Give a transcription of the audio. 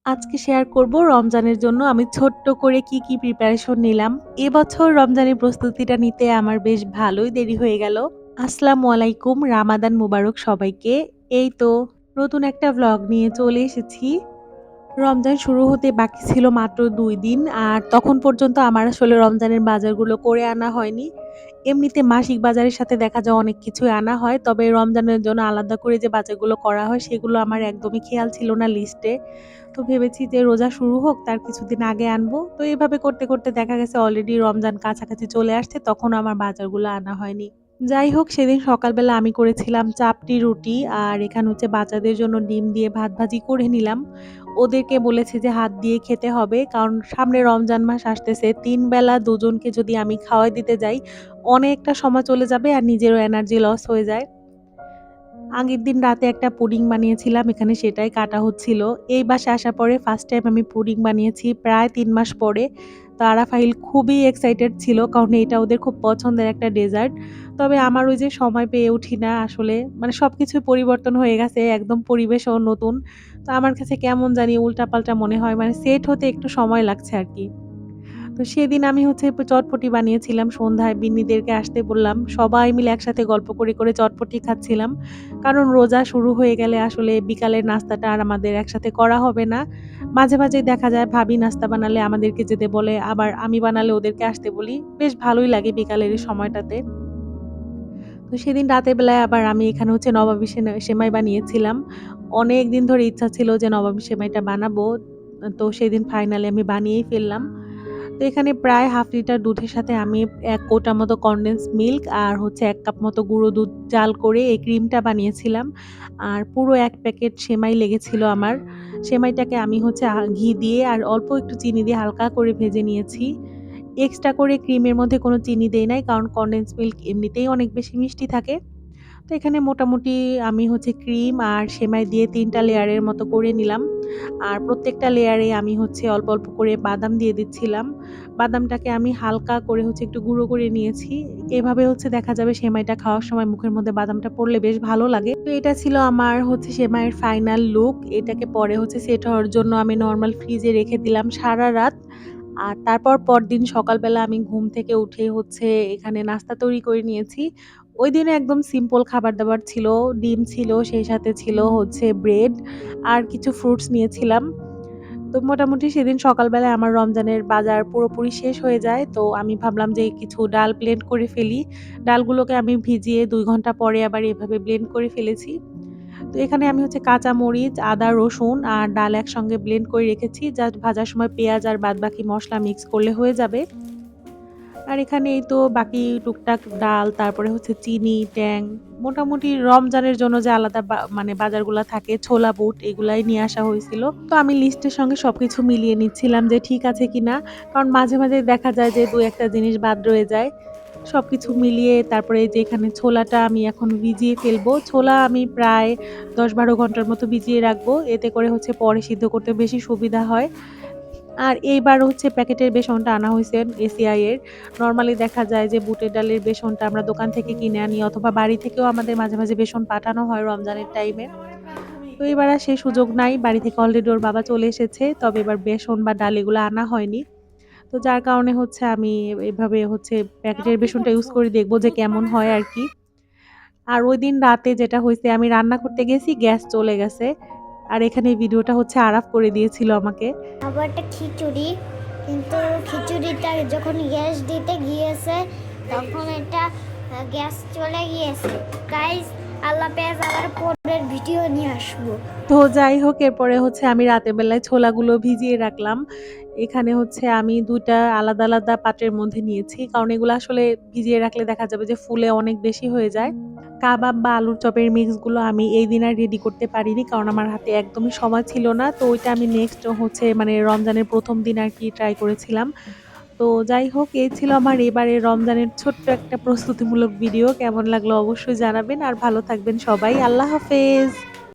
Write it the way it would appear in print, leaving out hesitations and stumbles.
আজকে শেয়ার করব রমজানের জন্য আমি ছোট্ট করে কি প্রিপারেশন নিলাম। এবছর রমজানের প্রস্তুতিটা নিতে আমার বেশ ভালোই দেরি হয়ে গেল। আসসালামু আলাইকুম, রামাদান মুবারক সবাইকে। এই তো নতুন একটা ভ্লগ নিয়ে চলে এসেছি। রমজান শুরু হতে বাকি ছিল মাত্র ২ দিন। আর তখন পর্যন্ত আমার আসলে রমজানের বাজারগুলো করে আনা হয়নি। এমনিতে মাসিক বাজারের সাথে দেখা যায় অনেক কিছুই আনা হয়। তবে রমজানের জন্য আলাদা করে যে বাজারগুলো করা হয় সেগুলো আমার একদমই খেয়াল ছিল না লিস্টে। তো ভেবেছি যে রোজা শুরু হোক তার কিছুদিন আগে আনবো। তো এভাবে করতে দেখা গেছে অলরেডি রমজান কাছাকাছি চলে আসছে, তখনও আমার বাজারগুলো আনা হয়নি। যাই হোক, সেদিন সকালবেলা আমি করেছিলাম চাপটি রুটি, আর এখানে হচ্ছে বাচ্চাদের জন্য ডিম দিয়ে ভাত ভাজি করে নিলাম। ওদেরকে বলেছি যে হাত দিয়ে খেতে হবে, কারণ সামনে রমজান মাস আসতেছে। ৩ বেলা দুজনকে যদি আমি খাওয়াই দিতে যাই, অনেকটা সময় চলে যাবে আর নিজেরও এনার্জি লস হয়ে যায়। আগের দিন রাতে একটা পুডিং বানিয়েছিলাম, এখানে সেটাই কাটা হচ্ছিল। এই বাসায় আসার পরে ফার্স্ট টাইম আমি পুডিং বানিয়েছি প্রায় ৩ মাস পরে। তো আরাফাইল খুবই এক্সাইটেড ছিল, কারণ এটা ওদের খুব পছন্দের একটা ডেজার্ট। তবে আমার ওই যে সময় পেয়ে উঠি না আসলে, মানে সবকিছুই পরিবর্তন হয়ে গেছে, একদম পরিবেশও নতুন। তো আমার কাছে কেমন জানি উল্টাপাল্টা মনে হয়, মানে সেট হতে একটু সময় লাগছে আরকি। তো সেদিন আমি হচ্ছে চটপটি বানিয়েছিলাম। সন্ধ্যায় বিন্নিদেরকে আসতে বললাম। সবাই মিলে একসাথে গল্প করে চটপটি খাচ্ছিলাম। কারণ রোজা শুরু হয়ে গেলে আসলে বিকালের নাস্তাটা আর আমাদের একসাথে করা হবে না। মাঝে দেখা যায় ভাবি নাস্তা বানালে আমাদেরকে যেতে বলে, আবার আমি বানালে ওদেরকে আসতে বলি। বেশ ভালোই লাগে বিকালের এই সময়টাতে। তো সেদিন রাতের বেলায় আবার আমি এখানে হচ্ছে নবাবী সেমাই বানিয়েছিলাম। অনেকদিন ধরে ইচ্ছা ছিল যে নবাবী সেমাইটা বানাবো। তো সেদিন ফাইনালি আমি বানিয়েই ফেললাম। তো এখানে প্রায় 1/2 লিটার দুধের সাথে আমি ১ কোটা মতো কনডেন্স মিল্ক আর হচ্ছে ১ কাপ মতো গুঁড়ো দুধ জাল করে এই ক্রিমটা বানিয়েছিলাম। আর পুরো ১ প্যাকেট সেমাই লেগেছিল আমার। সেমাইটাকে আমি হচ্ছে ঘি দিয়ে আর অল্প একটু চিনি দিয়ে হালকা করে ভেজে নিয়েছি। এক্সট্রা করে ক্রিমের মধ্যে কোনো চিনি দেই নাই, কারণ কনডেন্স মিল্ক এমনিতেই অনেক বেশি মিষ্টি থাকে। তো এখানে মোটামুটি আমি হচ্ছে ক্রিম আর সেমাই দিয়ে ৩ টা লেয়ারের মতো করে নিলাম। আর প্রত্যেকটা লেয়ারে আমি হচ্ছে অল্প করে বাদাম দিয়ে দিচ্ছিলাম। বাদামটাকে আমি হালকা করে হচ্ছে একটু গুঁড়ো করে নিয়েছি। এভাবে হচ্ছে দেখা যাবে সেমাইটা খাওয়ার সময় মুখের মধ্যে বাদামটা পড়লে বেশ ভালো লাগে। তো এটা ছিল আমার হচ্ছে সেমাইয়ের ফাইনাল লুক। এটাকে পরে হচ্ছে সেট হওয়ার জন্য আমি নরমাল ফ্রিজে রেখে দিলাম সারারাত। আর তারপর পরদিন সকালবেলা আমি ঘুম থেকে উঠে হচ্ছে এখানে নাস্তা তৈরি করে নিয়েছি। ওইদিনে একদম সিম্পল খাবার-দাবার ছিল। ডিম ছিল, সেই সাথে ছিল হচ্ছে ব্রেড আর কিছু ফ্রুটস নিয়েছিলাম। তো মোটামুটি সেদিন সকালবেলায় আমার রমজানের বাজার পুরোপুরি শেষ হয়ে যায়। তো আমি ভাবলাম যে কিছু ডাল ব্লেন্ড করে ফেলি। ডালগুলোকে আমি ভিজিয়ে ২ ঘন্টা পরে আবার এভাবে ব্লেন্ড করে ফেলেছি। তো এখানে আমি হচ্ছে কাঁচা মরিচ, আদা, রসুন আর ডাল একসঙ্গে ব্লেন্ড করে রেখেছি। জাস্ট ভাজার সময় পেঁয়াজ আর বাদবাকি মসলা মিক্স করলে হয়ে যাবে। আর এখানে এই তো বাকি টুকটাক ডাল, তারপরে হচ্ছে চিনি, ট্যাং, মোটামুটি রমজানের জন্য যে আলাদা মানে বাজারগুলা থাকে, ছোলা বুট এগুলাই নিয়ে আসা হয়েছিল। তো আমি লিস্টের সঙ্গে সবকিছু মিলিয়ে নিচ্ছিলাম যে ঠিক আছে কিনা। কারণ মাঝে দেখা যায় যে ২-১ টা জিনিস বাদ রয়ে যায়। সবকিছু মিলিয়ে তারপরে এই যে এখানে ছোলাটা আমি এখন ভিজিয়ে ফেলবো। ছোলা আমি প্রায় ১০-১২ ঘন্টার মতো ভিজিয়ে রাখবো। এতে করে হচ্ছে পরে সিদ্ধ করতে বেশি সুবিধা হয়। আর এইবার হচ্ছে প্যাকেটের বেসনটা আনা হইছে এসিআই এর। নরমালি দেখা যায় যে বুটের ডালের বেসনটা আমরা দোকান থেকে কিনে আনি, অথবা বাড়ি থেকেও আমাদের মাঝে বেসন পাঠানো হয় রমজানের টাইমে। তো এবার আর সেই সুযোগ নাই। বাড়ি থেকে অলরেডি ওর বাবা চলে এসেছে। তবে এবার বেসন বা ডাল এগুলো আনা হয়নি। তো যার কারণে হচ্ছে আমি এভাবে হচ্ছে প্যাকেটের বেসনটা ইউজ করে দেখব যে কেমন হয় আরকি। আর ঐদিন রাতে যেটা হইছে, আমি রান্না করতে গেছি, গ্যাস চলে গেছে। আর এখানে ভিডিওটা হচ্ছে আরাফ করে দিয়েছিল আমাকে। আবার একটা খিচুড়ি, কিন্তু খিচুড়িটা যখন গ্যাস দিতে গিয়েছে তখন এটা গ্যাস চলে গিয়েছে। গাইস, আল্লাহ পেঁয়াজ আবার পরের ভিডিও নিয়ে আসবো। তো যাই হোক, এরপরে হচ্ছে আমি রাতের বেলায় ছোলাগুলো ভিজিয়ে রাখলাম। এখানে হচ্ছে আমি ২ টা আলাদা পাত্রের মধ্যে নিয়েছি। কারণ এগুলো আসলে ভিজিয়ে রাখলে দেখা যাবে যে ফুলে অনেক বেশি হয়ে যায়। কাবাব বা আলুর চপের মিক্সগুলো আমি এই দিন আর রেডি করতে পারিনি। কারণ আমার হাতে একদমই সময় ছিল না। তো ওইটা আমি নেক্সট হচ্ছে মানে রমজানের ১ম দিন আরকি ট্রাই করেছিলাম। তো যাই হোক, এই ছিল আমার এবারের রমজানের ছোট্ট একটা প্রস্তুতিমূলক ভিডিও। কেমন লাগলো অবশ্যই জানাবেন। আর ভালো থাকবেন সবাই। আল্লাহ হাফেজ।